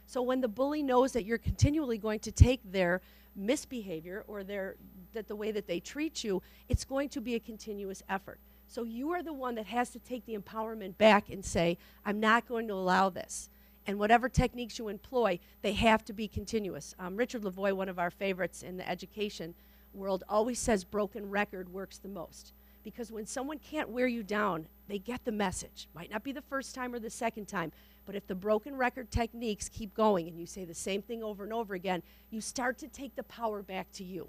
So when the bully knows that you're continually going to take their misbehavior or the way that they treat you, it's going to be a continuous effort. So you are the one that has to take the empowerment back and say, I'm not going to allow this. And whatever techniques you employ, they have to be continuous. Richard Lavoie, one of our favorites in the education world, always says broken record works the most. Because when someone can't wear you down, they get the message. Might not be the first time or the second time, but if the broken record techniques keep going and you say the same thing over and over again, you start to take the power back to you.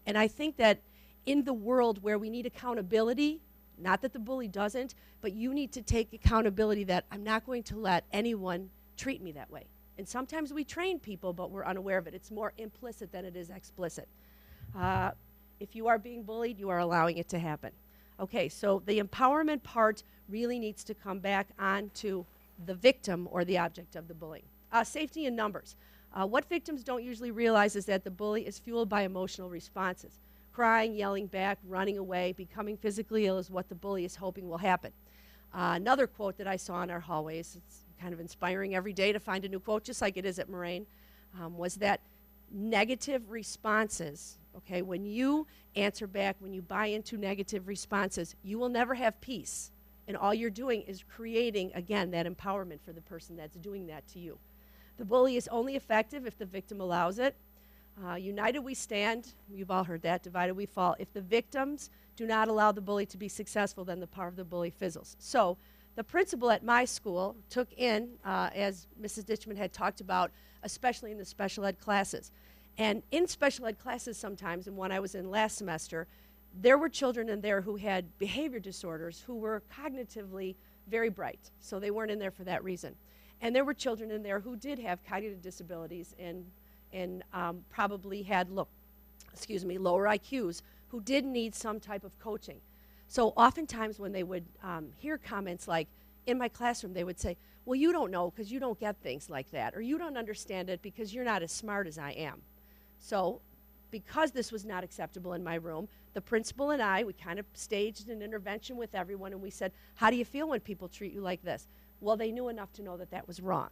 And I think that in the world where we need accountability, not that the bully doesn't, but you need to take accountability that I'm not going to let anyone treat me that way. And sometimes we train people, but we're unaware of it. It's more implicit than it is explicit. If you are being bullied, you are allowing it to happen. Okay, so the empowerment part really needs to come back onto the victim or the object of the bullying. Safety in numbers. What victims don't usually realize is that the bully is fueled by emotional responses. Crying, yelling back, running away, becoming physically ill is what the bully is hoping will happen. Another quote that I saw in our hallways, it's kind of inspiring every day to find a new quote, just like it is at Moraine, was that negative responses, okay, when you answer back, when you buy into negative responses, you will never have peace. And all you're doing is creating, again, that empowerment for the person that's doing that to you. The bully is only effective if the victim allows it. United we stand, you've all heard that, divided we fall. If the victims do not allow the bully to be successful, then the power of the bully fizzles. So the principal at my school took in, as Mrs. Ditchman had talked about, especially in the special ed classes. And in special ed classes sometimes, and one I was in last semester, there were children in there who had behavior disorders who were cognitively very bright. So they weren't in there for that reason. And there were children in there who did have cognitive disabilities and probably had lower IQs who did need some type of coaching. So oftentimes when they would hear comments like, in my classroom, they would say, well, you don't know because you don't get things like that, or you don't understand it because you're not as smart as I am. So because this was not acceptable in my room, the principal and I, we kind of staged an intervention with everyone, and we said, how do you feel when people treat you like this? Well, they knew enough to know that that was wrong.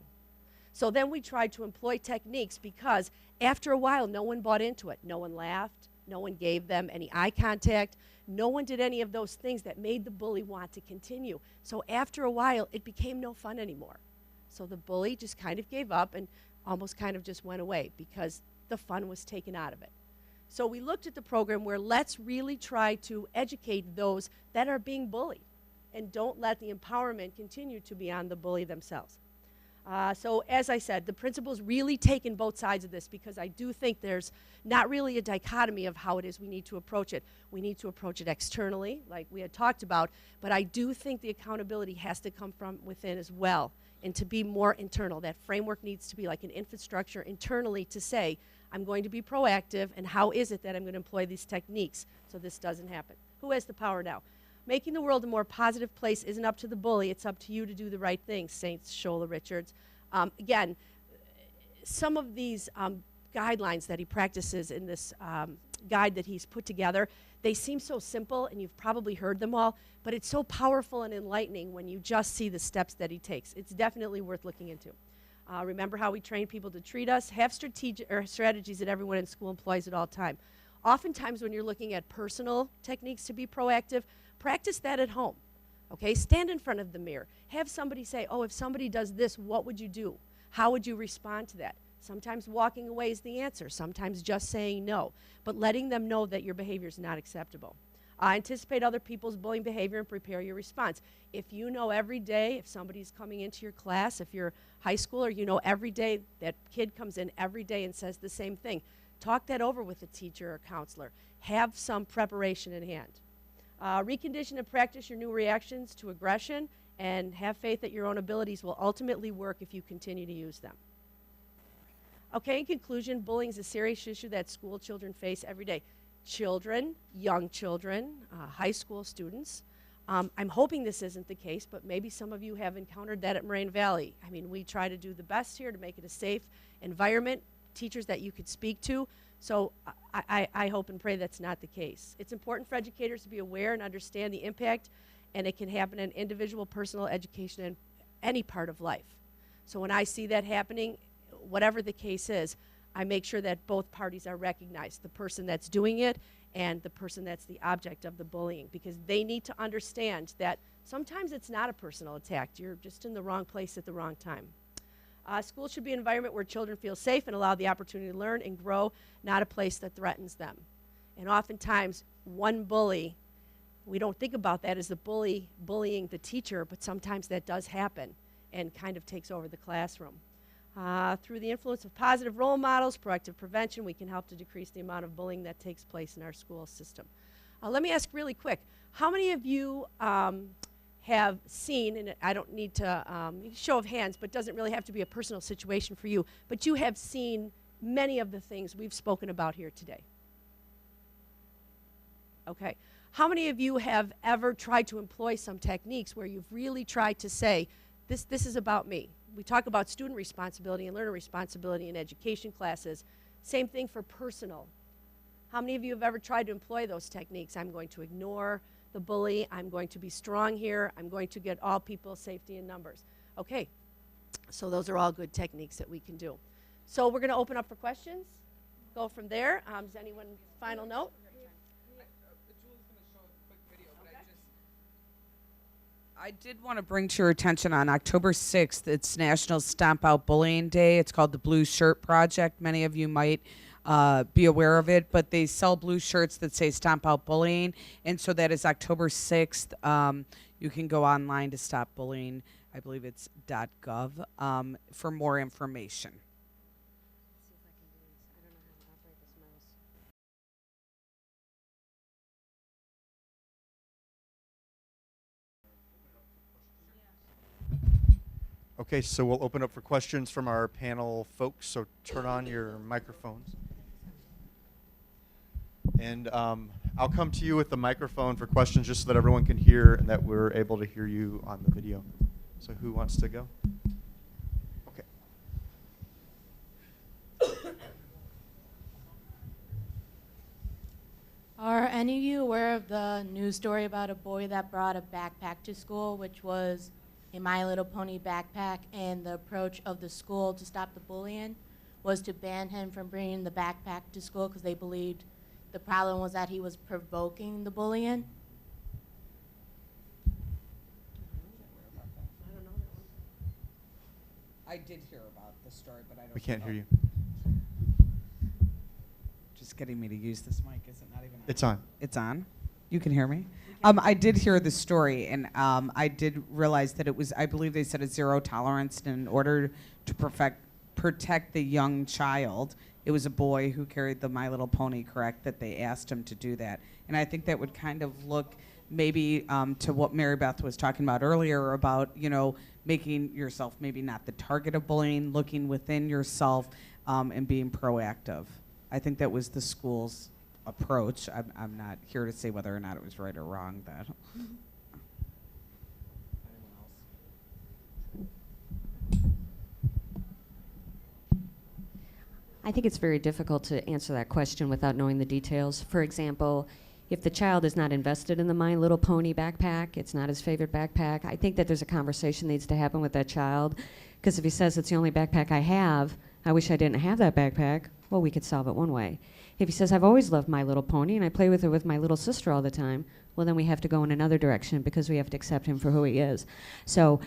So then we tried to employ techniques because after a while, no one bought into it. No one laughed. No one gave them any eye contact. No one did any of those things that made the bully want to continue. So after a while, it became no fun anymore. So the bully just kind of gave up and almost kind of just went away because the fun was taken out of it. So we looked at the program where let's really try to educate those that are being bullied and don't let the empowerment continue to be on the bully themselves. So as I said, the principal's really taken both sides of this because I do think there's not really a dichotomy of how it is we need to approach it. We need to approach it externally, like we had talked about, but I do think the accountability has to come from within as well and to be more internal. That framework needs to be like an infrastructure internally to say, I'm going to be proactive, and how is it that I'm going to employ these techniques so this doesn't happen? Who has the power now? Making the world a more positive place isn't up to the bully. It's up to you to do the right thing, St. Shola Richards. Again, some of these guidelines that he practices in this guide that he's put together, they seem so simple, and you've probably heard them all, but it's so powerful and enlightening when you just see the steps that he takes. It's definitely worth looking into. Remember how we train people to treat us? Have strategies that everyone in school employs at all time. Oftentimes when you're looking at personal techniques to be proactive, practice that at home. Okay, stand in front of the mirror. Have somebody say, oh, if somebody does this, what would you do? How would you respond to that? Sometimes walking away is the answer. Sometimes just saying no. But letting them know that your behavior is not acceptable. Anticipate other people's bullying behavior and prepare your response. If you know every day, if somebody's coming into your class, if you're high schooler, you know every day that kid comes in every day and says the same thing. Talk that over with a teacher or counselor. Have some preparation in hand. Recondition and practice your new reactions to aggression, and have faith that your own abilities will ultimately work if you continue to use them. Okay, in conclusion, bullying is a serious issue that school children face every day. Children, young children, high school students, I'm hoping this isn't the case, but maybe some of you have encountered that at Moraine Valley. I mean, we try to do the best here to make it a safe environment, teachers that you could speak to. So I hope and pray that's not the case. It's important for educators to be aware and understand the impact, and it can happen in individual personal education in any part of life. So when I see that happening, whatever the case is, I make sure that both parties are recognized, the person that's doing it and the person that's the object of the bullying, because they need to understand that sometimes it's not a personal attack. You're just in the wrong place at the wrong time. School should be an environment where children feel safe and allow the opportunity to learn and grow, not a place that threatens them. And oftentimes, one bully, we don't think about that as the bully bullying the teacher, but sometimes that does happen and kind of takes over the classroom. Through the influence of positive role models, proactive prevention, we can help to decrease the amount of bullying that takes place in our school system. Let me ask really quick, how many of you have seen, and I don't need to, show of hands, but doesn't really have to be a personal situation for you, but you have seen many of the things we've spoken about here today? Okay. How many of you have ever tried to employ some techniques where you've really tried to say, this is about me? We talk about student responsibility and learner responsibility in education classes. Same thing for personal. How many of you have ever tried to employ those techniques? I'm going to ignore the bully. I'm going to be strong here. I'm going to get all people safety in numbers. Okay, so those are all good techniques that we can do. So we're going to open up for questions. Go from there. Does anyone final note? I did want to bring to your attention on October 6th, it's National Stomp Out Bullying Day. It's called the Blue Shirt Project. Many of you might be aware of it, but they sell blue shirts that say Stomp Out Bullying. And so that is October 6th. You can go online to stop bullying. I believe it's .gov for more information. Okay, so we'll open up for questions from our panel folks, so turn on your microphones. And I'll come to you with the microphone for questions just so that everyone can hear and that we're able to hear you on the video. So who wants to go? Okay. Are any of you aware of the news story about a boy that brought a backpack to school, which was a My Little Pony backpack, and the approach of the school to stop the bullying was to ban him from bringing the backpack to school because they believed the problem was that he was provoking the bullying? I did hear about the story, but I don't. We can't hear you. Just getting me to use this mic. Is it not even on? It's on. It's on? You can hear me? I did hear the story, and I did realize that it was, I believe they said a zero tolerance, and in order to protect the young child, it was a boy who carried the My Little Pony, correct, that they asked him to do that. And I think that would kind of look maybe to what Marybeth was talking about earlier about, you know, making yourself maybe not the target of bullying, looking within yourself and being proactive. I think that was the school's approach. I'm not here to say whether or not it was right or wrong. That. I think it's very difficult to answer that question without knowing the details. For example, if the child is not invested in the My Little Pony backpack, it's not his favorite backpack, I think that there's a conversation that needs to happen with that child. Because if he says it's the only backpack I have, I wish I didn't have that backpack, well, we could solve it one way. If he says, I've always loved My Little Pony and I play with it with my little sister all the time, well, then we have to go in another direction because we have to accept him for who he is. So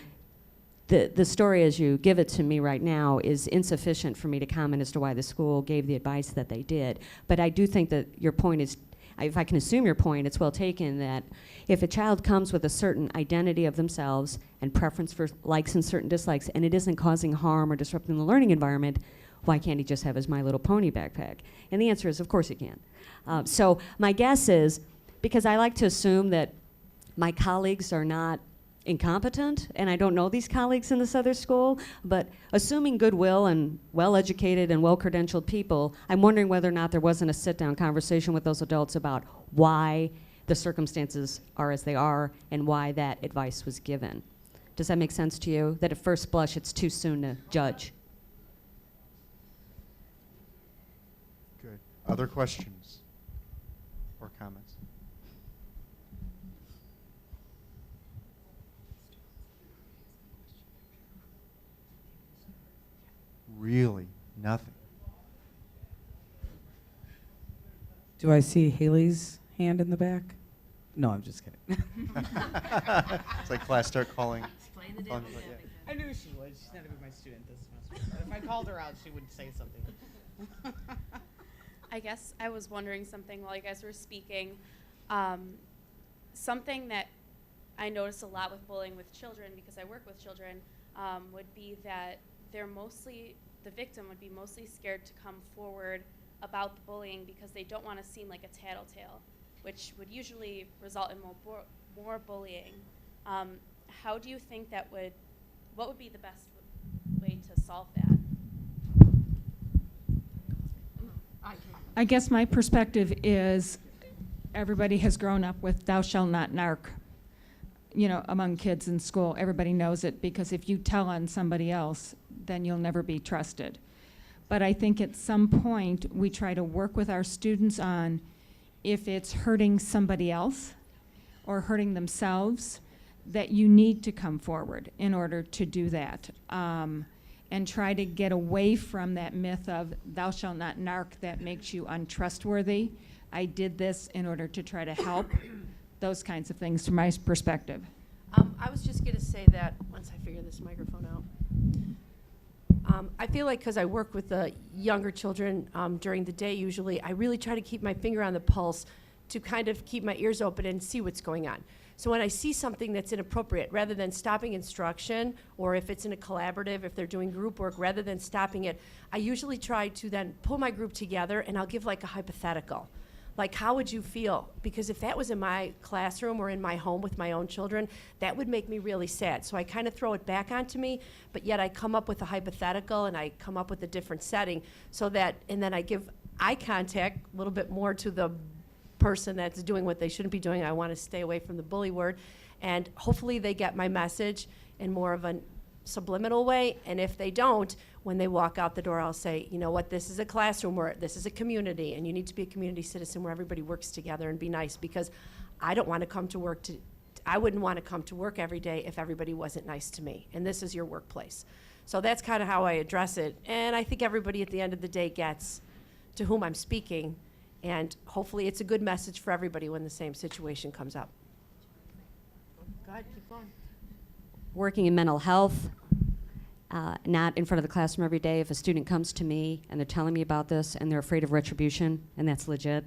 the story as you give it to me right now is insufficient for me to comment as to why the school gave the advice that they did. But I do think that your point is, if I can assume your point, it's well taken that if a child comes with a certain identity of themselves and preference for likes and certain dislikes, and it isn't causing harm or disrupting the learning environment, why can't he just have his My Little Pony backpack? And the answer is, of course he can. So my guess is, because I like to assume that my colleagues are not incompetent, and I don't know these colleagues in this other school, but assuming goodwill and well-educated and well-credentialed people, I'm wondering whether or not there wasn't a sit-down conversation with those adults about why the circumstances are as they are and why that advice was given. Does that make sense to you? That at first blush, it's too soon to judge. Good. Other questions or comments? Really? Nothing? Do I see Haley's hand in the back? No, I'm just kidding. It's like class start calling. calling I knew she would. She's not even my student this semester. But if I called her out, she would say something. I guess I was wondering something while you guys were speaking. Something that I notice a lot with bullying with children, because I work with children, would be that the victim would be mostly scared to come forward about the bullying because they don't want to seem like a tattletale, which would usually result in more bullying. How do you think what would be the best way to solve that? I guess my perspective is everybody has grown up with thou shalt not narc, among kids in school. Everybody knows it because if you tell on somebody else, then you'll never be trusted. But I think at some point we try to work with our students on if it's hurting somebody else or hurting themselves, that you need to come forward in order to do that. And try to get away from that myth of thou shalt not narc that makes you untrustworthy. I did this in order to try to help. Those kinds of things from my perspective. I was just going to say that once I figure this microphone out. I feel like because I work with the younger children during the day usually, I really try to keep my finger on the pulse to kind of keep my ears open and see what's going on. So when I see something that's inappropriate, rather than stopping instruction, or if it's in a collaborative, if they're doing group work, rather than stopping it, I usually try to then pull my group together and I'll give like a hypothetical. Like, how would you feel? Because if that was in my classroom or in my home with my own children, that would make me really sad. So I kind of throw it back onto me, but yet I come up with a hypothetical and I come up with a different setting so that, and then I give eye contact a little bit more to the person that's doing what they shouldn't be doing. I want to stay away from the bully word. And hopefully they get my message in more of a subliminal way. And if they don't, when they walk out the door, I'll say, you know what, this is a classroom where this is a community, and you need to be a community citizen where everybody works together and be nice, because I don't want to come to work I wouldn't want to come to work every day if everybody wasn't nice to me. And this is your workplace. So that's kind of how I address it. And I think everybody at the end of the day gets to whom I'm speaking. And hopefully it's a good message for everybody when the same situation comes up. Go ahead, keep going. Working in mental health, not in front of the classroom every day. If a student comes to me and they're telling me about this and they're afraid of retribution, and that's legit,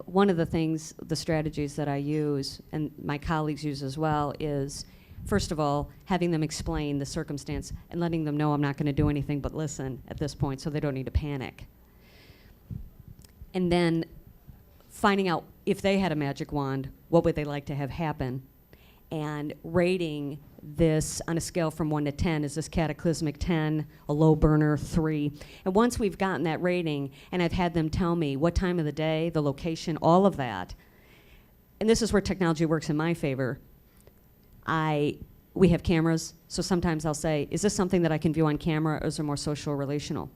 one of the strategies that I use, and my colleagues use as well, is first of all, having them explain the circumstance and letting them know I'm not going to do anything but listen at this point, so they don't need to panic. And then finding out if they had a magic wand, what would they like to have happen, and rating this on a scale from 1 to 10. Is this cataclysmic 10, a low burner 3? And once we've gotten that rating, and I've had them tell me what time of the day, the location, all of that, and this is where technology works in my favor. We have cameras, so sometimes I'll say, is this something that I can view on camera, or is it more social or relational?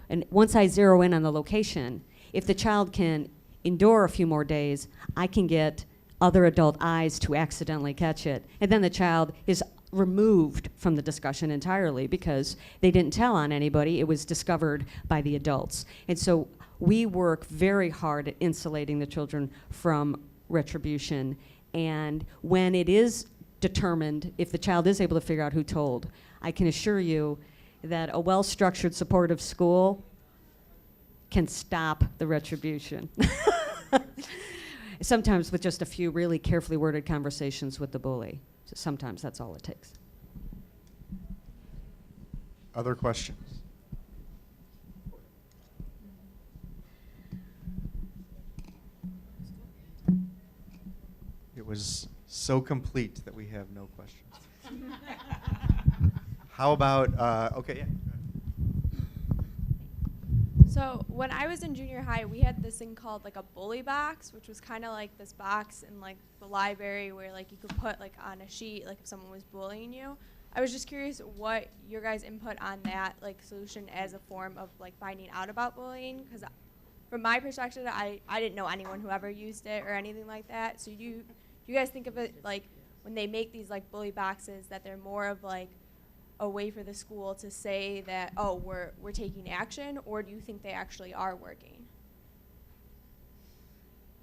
And once I zero in on the location, if the child can endure a few more days, I can get other adult eyes to accidentally catch it. And then the child is removed from the discussion entirely because they didn't tell on anybody. It was discovered by the adults. And so we work very hard at insulating the children from retribution. And when it is determined, if the child is able to figure out who told, I can assure you that a well-structured, supportive school can stop the retribution. Sometimes with just a few really carefully worded conversations with the bully. So sometimes that's all it takes. Other questions? It was so complete that we have no questions. How about, okay, yeah. So when I was in junior high, we had this thing called like a bully box, which was kind of like this box in like the library where like you could put like on a sheet, like if someone was bullying you. I was just curious what your guys' input on that like solution as a form of like finding out about bullying, because from my perspective, I didn't know anyone who ever used it or anything like that. So do you guys think of it like when they make these like bully boxes that they're more of like a way for the school to say that, oh, we're taking action, or do you think they actually are working?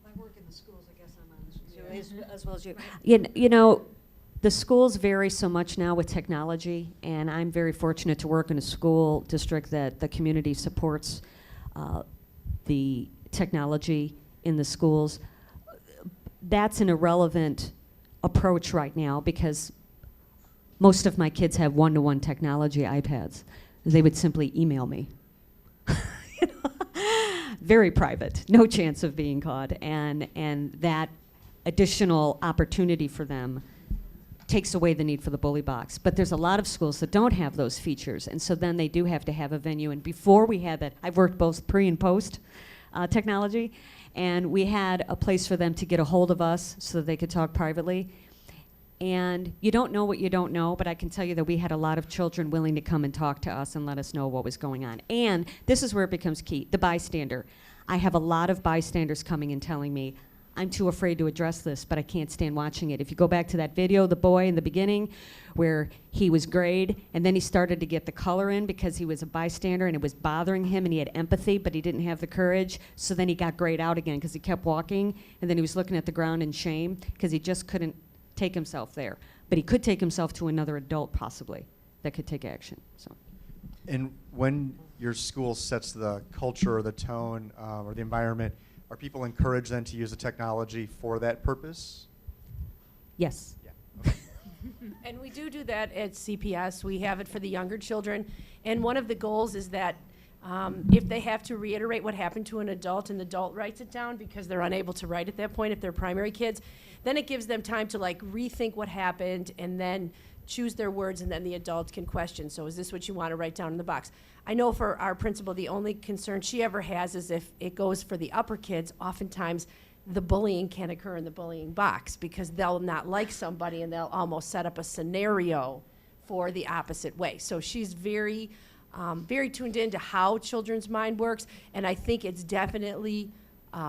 I work in the schools, I guess I'm on this with you, as well as you. You know, the schools vary so much now with technology, and I'm very fortunate to work in a school district that the community supports the technology in the schools. That's an irrelevant approach right now because most of my kids have one-to-one technology iPads. They would simply email me. You know? Very private, no chance of being caught, and that additional opportunity for them takes away the need for the bully box. But there's a lot of schools that don't have those features, and so then they do have to have a venue. And before we had that, I've worked both pre and post technology, and we had a place for them to get a hold of us so that they could talk privately. And you don't know what you don't know, but I can tell you that we had a lot of children willing to come and talk to us and let us know what was going on. And this is where it becomes key, the bystander. I have a lot of bystanders coming and telling me, I'm too afraid to address this, but I can't stand watching it. If you go back to that video, the boy in the beginning, where he was grayed, and then he started to get the color in because he was a bystander and it was bothering him and he had empathy, but he didn't have the courage, so then he got grayed out again because he kept walking, and then he was looking at the ground in shame because he just couldn't take himself there. But he could take himself to another adult possibly that could take action. So. And when your school sets the culture or the tone or the environment, are people encouraged then to use the technology for that purpose? Yes. Yeah. Okay. And we do that at CPS. We have it for the younger children. And one of the goals is that if they have to reiterate what happened to an adult and the adult writes it down because they're unable to write at that point if they're primary kids, then it gives them time to like rethink what happened and then choose their words, and then the adult can question. So is this what you want to write down in the box? I know for our principal, the only concern she ever has is if it goes for the upper kids, oftentimes the bullying can occur in the bullying box because they'll not like somebody and they'll almost set up a scenario for the opposite way. So she's very, very tuned into how children's mind works, and I think it's definitely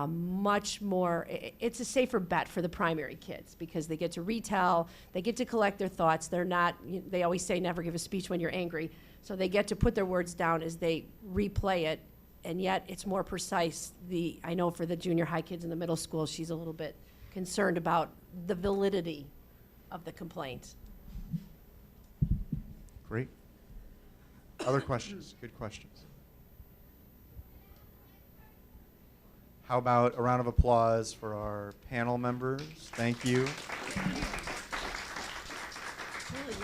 much more, it's a safer bet for the primary kids because they get to retell, they get to collect their thoughts. They're not, they always say never give a speech when you're angry. So they get to put their words down as they replay it, and yet it's more precise. I know for the junior high kids in the middle school, she's a little bit concerned about the validity of the complaint. Great. Other questions? Good questions. How about a round of applause for our panel members? Thank you.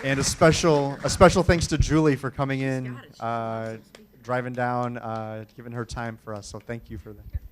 And a special thanks to Julie for coming in, driving down, giving her time for us. So thank you for that.